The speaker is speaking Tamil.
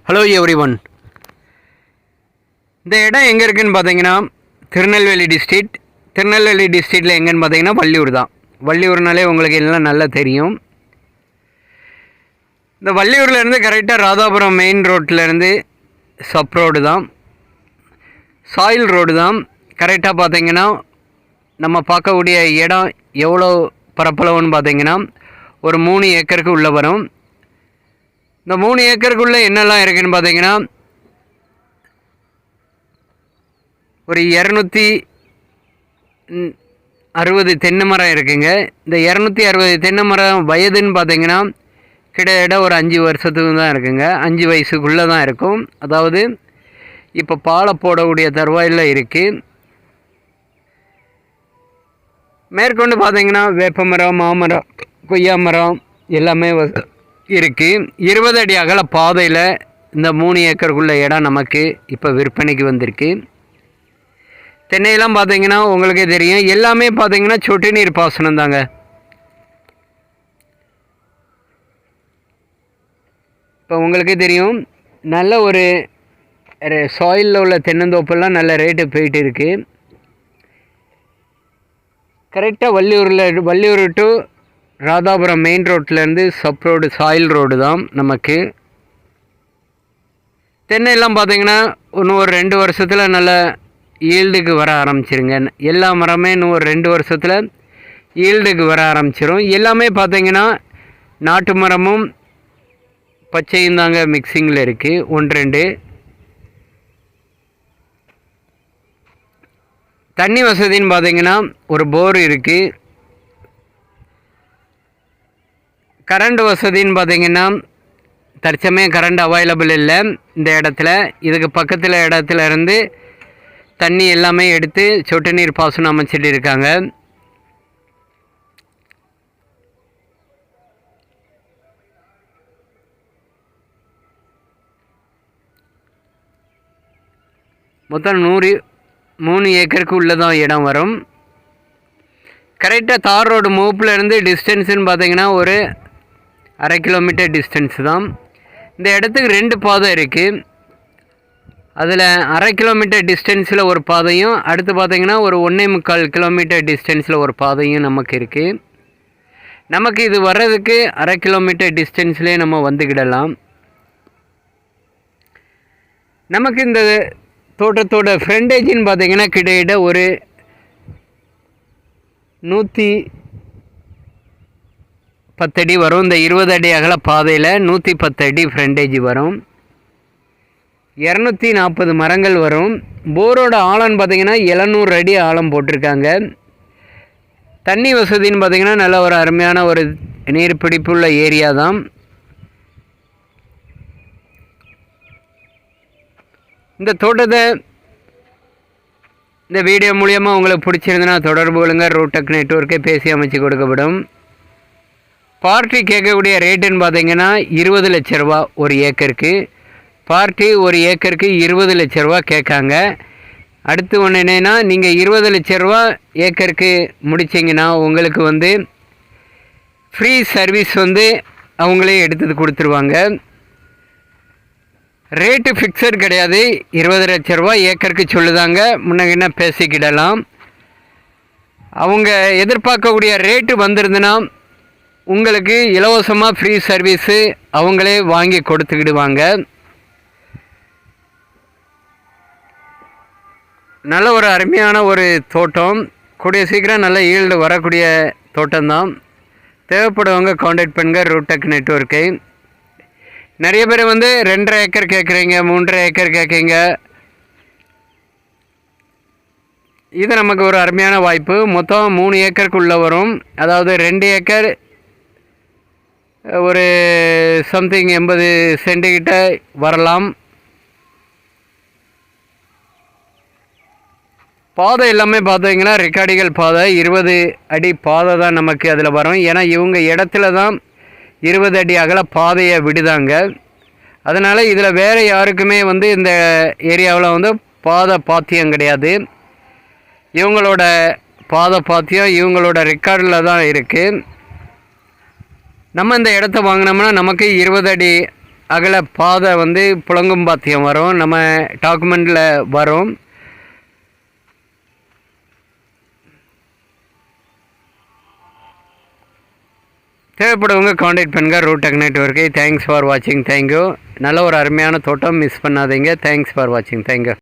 Hello everyone. இந்த இடம் எங்கே இருக்குதுன்னு பார்த்தீங்கன்னா திருநெல்வேலி டிஸ்ட்ரிக்டில் எங்கேன்னு பார்த்தீங்கன்னா வள்ளியூர் தான். வள்ளியூர்னாலே உங்களுக்கு எல்லாம் நல்லா தெரியும். இந்த வள்ளியூர்லேருந்து கரெக்டாக ராதாபுரம் மெயின் ரோட்லேருந்து சப் ரோடு தான், சாயில் ரோடு தான். கரெக்டாக பார்த்தீங்கன்னா நம்ம பார்க்கக்கூடிய இடம் எவ்வளோ பரப்பளவுன்னு பார்த்தீங்கன்னா ஒரு 3 ஏக்கருக்கு உள்ளே வரும். இந்த 3 ஏக்கருக்குள்ளே என்னெல்லாம் இருக்குதுன்னு பார்த்தீங்கன்னா ஒரு 260 தென்னை மரம் இருக்குங்க. இந்த 260 தென்னை மரம் வயதுன்னு பார்த்தீங்கன்னா கிட்டத்தட்ட ஒரு 5 வருஷத்துக்கு தான் இருக்குங்க. 5 வயசுக்குள்ளே தான் இருக்கும். அதாவது இப்போ பாலை போடக்கூடிய தருவாயில் இருக்குது. மேற்கொண்டு பார்த்தீங்கன்னா வேப்ப மரம், மாமரம், கொய்யா மரம் எல்லாமே இருக்குது. 20 அடி அகல பாதையில் இந்த 3 ஏக்கருக்குள்ள இடம் நமக்கு இப்போ விற்பனைக்கு வந்திருக்கு. தென்னையெல்லாம் பார்த்தீங்கன்னா உங்களுக்கே தெரியும், எல்லாமே பார்த்தீங்கன்னா சொட்டு நீர் பாசனம் தாங்க. இப்போ உங்களுக்கே தெரியும், நல்ல ஒரு சாயிலில் உள்ள தென்னந்தோப்பெல்லாம் நல்ல ரேட்டு போயிட்டு இருக்குது. கரெக்டாக வள்ளியூர் டு ராதாபுரம் மெயின் ரோட்லேருந்து சப் ரோடு சாயில் ரோடு தான் நமக்கு. தென்னையெல்லாம் பார்த்தீங்கன்னா இன்னும் ஒரு 2 வருஷத்தில் நல்ல ஈல்டுக்கு வர ஆரம்பிச்சிருங்க. எல்லா மரமே இன்னும் ஒரு 2 வருஷத்தில் ஈல்டுக்கு வர ஆரம்பிச்சிடும். எல்லாமே பார்த்தீங்கன்னா நாட்டு மரமும் பச்சையும் தாங்க மிக்சிங்கில் இருக்குது. 1-2 தண்ணி வசதின்னு பார்த்தீங்கன்னா ஒரு போர் இருக்குது. கரண்ட் வசதின்னு பார்த்தீங்கன்னா தற்சமயம் கரண்ட் அவைலபிள் இல்லை இந்த இடத்துல. இதுக்கு பக்கத்தில் இடத்துல இருந்து தண்ணி எல்லாமே எடுத்து சொட்டு நீர் பாசனம் அமைச்சிட்டு இருக்காங்க. மொத்தம் 3 ஏக்கருக்கு உள்ளதான் இடம் வரும். கரெக்டாக தார் ரோடு மூப்பில் இருந்து டிஸ்டன்ஸுன்னு பார்த்தீங்கன்னா ஒரு 1/2 கிலோமீட்டர் டிஸ்டன்ஸ் தான். இந்த இடத்துக்கு 2 பாதை இருக்குது. அதில் 1/2 கிலோமீட்டர் டிஸ்டன்ஸில் ஒரு பாதையும், அடுத்து பார்த்திங்கன்னா ஒரு 1.25 கிலோமீட்டர் டிஸ்டன்ஸில் ஒரு பாதையும் நமக்கு இருக்குது. நமக்கு இது வர்றதுக்கு 1/2 கிலோமீட்டர் டிஸ்டன்ஸ்லேயே நம்ம வந்துக்கிடலாம். நமக்கு இந்த தோட்டத்தோட ஃப்ரண்டேஜின்னு பார்த்திங்கன்னா கிட்டத்தட்ட ஒரு 110 அடி வரும். இந்த 20 அடி அகல பாதையில் 110 அடி ஃப்ரண்டேஜ் வரும். 240 மரங்கள் வரும். போரோட ஆழம்னு பார்த்திங்கன்னா 700 அடி ஆழம் போட்டிருக்காங்க. தண்ணி வசதின்னு பார்த்திங்கன்னா நல்ல ஒரு அருமையான ஒரு நீர் பிடிப்புள்ள ஏரியா தான். இந்த தோட்டத்தை இந்த வீடியோ மூலியமாக உங்களுக்கு பிடிச்சிருந்தனா தொடர்பு கொள்ளுங்க. ரூடெக் நெட்வொர்க்கே பேசி அமைச்சு கொடுக்கப்படும். பார்ட்டி கேட்கக்கூடிய ரேட்டுன்னு பார்த்தீங்கன்னா 20 லட்ச ரூபா ஒரு ஏக்கருக்கு. பார்ட்டி ஒரு ஏக்கருக்கு 20 லட்ச ரூபா கேட்காங்க. அடுத்து ஒன்று என்னென்னா, நீங்கள் 20 லட்ச ரூபா ஏக்கருக்கு முடிச்சிங்கன்னா உங்களுக்கு வந்து ஃப்ரீ சர்வீஸ் வந்து அவங்களே எடுத்து கொடுத்துருவாங்க. ரேட்டு ஃபிக்ஸட் கிடையாது. 20 லட்ச ரூபா ஏக்கருக்கு சொல்லுதாங்க. முன்னே பேசிக்கிடலாம். அவங்க எதிர்பார்க்கக்கூடிய ரேட்டு வந்துருந்துன்னா உங்களுக்கு இலவசமாக ஃப்ரீ சர்வீஸு அவங்களே வாங்கி கொடுத்துக்கிடுவாங்க. நல்ல ஒரு அருமையான ஒரு தோட்டம். கூடிய சீக்கிரம் நல்ல ஈல்டு வரக்கூடிய தோட்டம்தான். தேவைப்படுவங்க காண்டாக்ட் பண்ணுங்க ரூடெக் நெட்வொர்க்கை. நிறைய பேர் வந்து 2.5 ஏக்கர் கேட்குறீங்க, 3.5 ஏக்கர் கேட்குறீங்க. இது நமக்கு ஒரு அருமையான வாய்ப்பு. மொத்தம் 3 ஏக்கருக்குள்ளே வரும். அதாவது 2 ஏக்கர் ஒரு சம்திங் 80 சென்டிகிட்ட வரலாம். பாதை எல்லாமே பார்த்தீங்கன்னா ரெக்கார்டிகள் பாதை 20 அடி பாதை தான் நமக்கு அதில் வரும். ஏன்னா இவங்க இடத்துல தான் 20 அடி அகல பாதையை விடுதாங்க. அதனால் இதில் வேறு யாருக்குமே வந்து இந்த ஏரியாவில் வந்து பாதை பாத்தியம் கிடையாது. இவங்களோட பாதை பாத்தியம் இவங்களோட ரெக்கார்டில் தான் இருக்குது. நம்ம இந்த இடத்த வாங்கினோம்னா நமக்கு 20 அடி அகல பாதை வந்து புழங்கம்பாத்தியம் வரும், நம்ம டாக்குமெண்ட்டில் வரும். தேவைப்படுவங்க காண்டாக்ட் பண்ணுங்கள் ரூடெக் நெட்வொர்க்கை. தேங்க்ஸ் ஃபார் வாட்சிங். தேங்க்யூ. நல்ல ஒரு அருமையான தோட்டம், மிஸ் பண்ணாதீங்க. தேங்க்ஸ் ஃபார் வாட்சிங். தேங்க்யூ.